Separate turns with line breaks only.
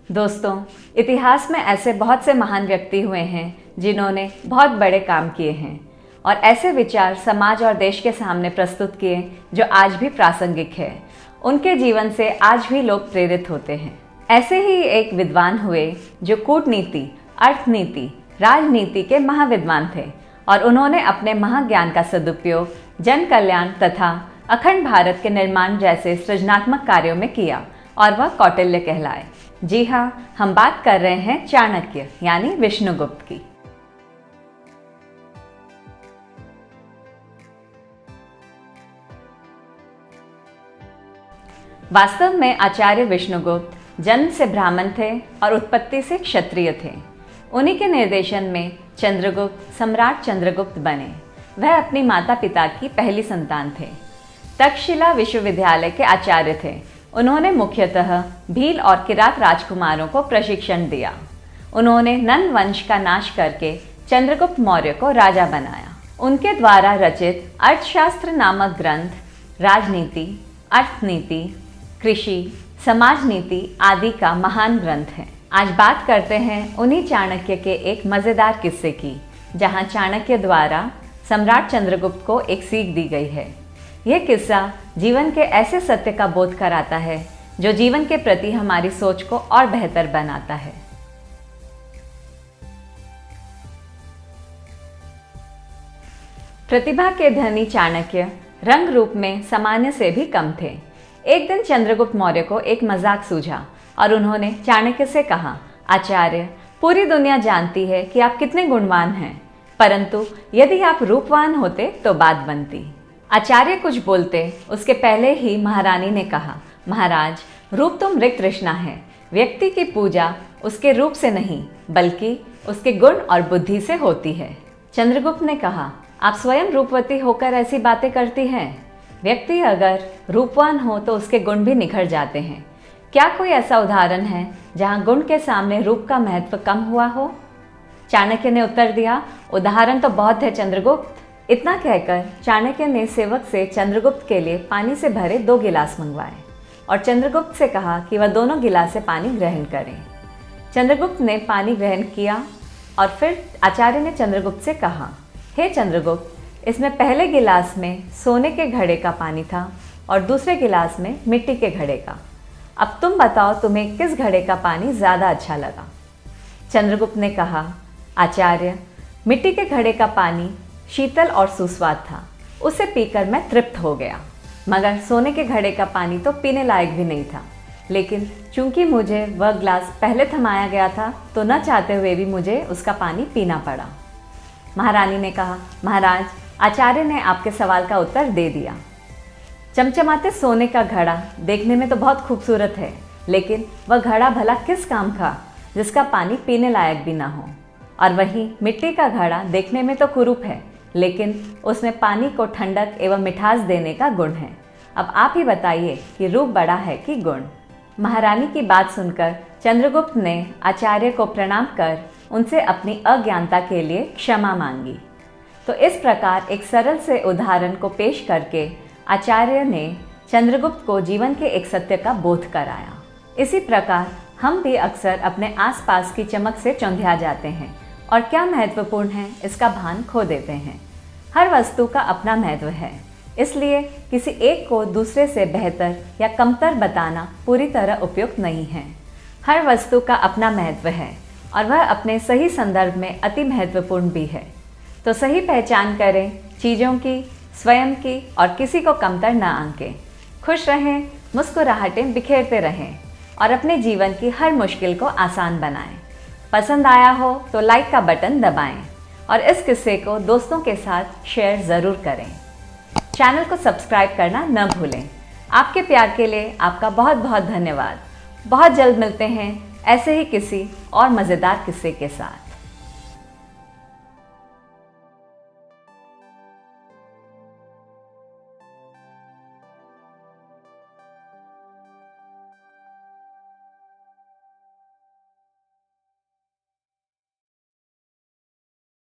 दोस्तों, इतिहास में ऐसे बहुत से महान व्यक्ति हुए हैं जिन्होंने बहुत बड़े काम किए हैं और ऐसे विचार समाज और देश के सामने प्रस्तुत किए जो आज भी प्रासंगिक है। उनके जीवन से आज भी लोग प्रेरित होते हैं। ऐसे ही एक विद्वान हुए जो कूटनीति, अर्थनीति, राजनीति के महाविद्वान थे और उन्होंने अपने महाज्ञान का सदुपयोग जन कल्याण तथा अखंड भारत के निर्माण जैसे सृजनात्मक कार्यों में किया और वह कौटिल्य कहलाए। जी हाँ, हम बात कर रहे हैं चाणक्य यानी विष्णुगुप्त की। वास्तव में आचार्य विष्णुगुप्त जन्म से ब्राह्मण थे और उत्पत्ति से क्षत्रिय थे। उन्हीं के निर्देशन में चंद्रगुप्त सम्राट चंद्रगुप्त बने। वह अपनी माता पिता की पहली संतान थे। तक्षशिला विश्वविद्यालय के आचार्य थे। उन्होंने मुख्यतः भील और किरात राजकुमारों को प्रशिक्षण दिया। उन्होंने नंद वंश का नाश करके चंद्रगुप्त मौर्य को राजा बनाया। उनके द्वारा रचित अर्थशास्त्र नामक ग्रंथ राजनीति, अर्थनीति, कृषि, समाज नीति आदि का महान ग्रंथ है। आज बात करते हैं उन्हीं चाणक्य के एक मज़ेदार किस्से की, जहां चाणक्य द्वारा सम्राट चंद्रगुप्त को एक सीख दी गई है। यह किस्सा जीवन के ऐसे सत्य का बोध कराता है जो जीवन के प्रति हमारी सोच को और बेहतर बनाता है। प्रतिभा के धनी चाणक्य रंग रूप में सामान्य से भी कम थे। एक दिन चंद्रगुप्त मौर्य को एक मजाक सूझा और उन्होंने चाणक्य से कहा, आचार्य, पूरी दुनिया जानती है कि आप कितने गुणवान हैं, परंतु यदि आप रूपवान होते तो बात बनती। आचार्य कुछ बोलते उसके पहले ही महारानी ने कहा, महाराज, रूप तो मृग तृष्णा है। व्यक्ति की पूजा उसके रूप से नहीं बल्कि उसके गुण और बुद्धि से होती है। चंद्रगुप्त ने कहा, आप स्वयं रूपवती होकर ऐसी बातें करती हैं। व्यक्ति अगर रूपवान हो तो उसके गुण भी निखर जाते हैं। क्या कोई ऐसा उदाहरण है जहां गुण के सामने रूप का महत्व कम हुआ हो? चाणक्य ने उत्तर दिया, उदाहरण तो बहुत है चंद्रगुप्त। इतना कहकर चाणक्य ने सेवक से चंद्रगुप्त के लिए पानी से भरे 2 गिलास मंगवाए और चंद्रगुप्त से कहा कि वह दोनों गिलास से पानी ग्रहण करें। चंद्रगुप्त ने पानी ग्रहण किया और फिर आचार्य ने चंद्रगुप्त से कहा, हे चंद्रगुप्त, इसमें पहले गिलास में सोने के घड़े का पानी था और दूसरे गिलास में मिट्टी के घड़े का। अब तुम बताओ, तुम्हें किस घड़े का पानी ज़्यादा अच्छा लगा? चंद्रगुप्त ने कहा, आचार्य, मिट्टी के घड़े का पानी शीतल और सुस्वाद था, उसे पीकर मैं तृप्त हो गया। मगर सोने के घड़े का पानी तो पीने लायक भी नहीं था। लेकिन चूंकि मुझे वह ग्लास पहले थमाया गया था तो न चाहते हुए भी मुझे उसका पानी पीना पड़ा। महारानी ने कहा, महाराज, आचार्य ने आपके सवाल का उत्तर दे दिया। चमचमाते सोने का घड़ा देखने में तो बहुत खूबसूरत है, लेकिन वह घड़ा भला किस काम का जिसका पानी पीने लायक भी ना हो। और वहीं मिट्टी का घड़ा देखने में तो कुरूप है, लेकिन उसमें पानी को ठंडक एवं मिठास देने का गुण है। अब आप ही बताइए कि रूप बड़ा है कि गुण? महारानी की बात सुनकर चंद्रगुप्त ने आचार्य को प्रणाम कर उनसे अपनी अज्ञानता के लिए क्षमा मांगी। तो इस प्रकार एक सरल से उदाहरण को पेश करके आचार्य ने चंद्रगुप्त को जीवन के एक सत्य का बोध कराया। इसी प्रकार हम भी अक्सर अपने आसपास की चमक से चौंधिया जाते हैं और क्या महत्वपूर्ण है इसका भान खो देते हैं। हर वस्तु का अपना महत्व है, इसलिए किसी एक को दूसरे से बेहतर या कमतर बताना पूरी तरह उपयुक्त नहीं है। हर वस्तु का अपना महत्व है और वह अपने सही संदर्भ में अति महत्वपूर्ण भी है। तो सही पहचान करें चीज़ों की, स्वयं की, और किसी को कमतर न आंकें। खुश रहें, मुस्कुराहटें बिखेरते रहें और अपने जीवन की हर मुश्किल को आसान बनाएं। पसंद आया हो तो लाइक का बटन दबाएं और इस किस्से को दोस्तों के साथ शेयर ज़रूर करें। चैनल को सब्सक्राइब करना न भूलें। आपके प्यार के लिए आपका बहुत बहुत धन्यवाद। बहुत जल्द मिलते हैं ऐसे ही किसी और मज़ेदार किस्से के साथ।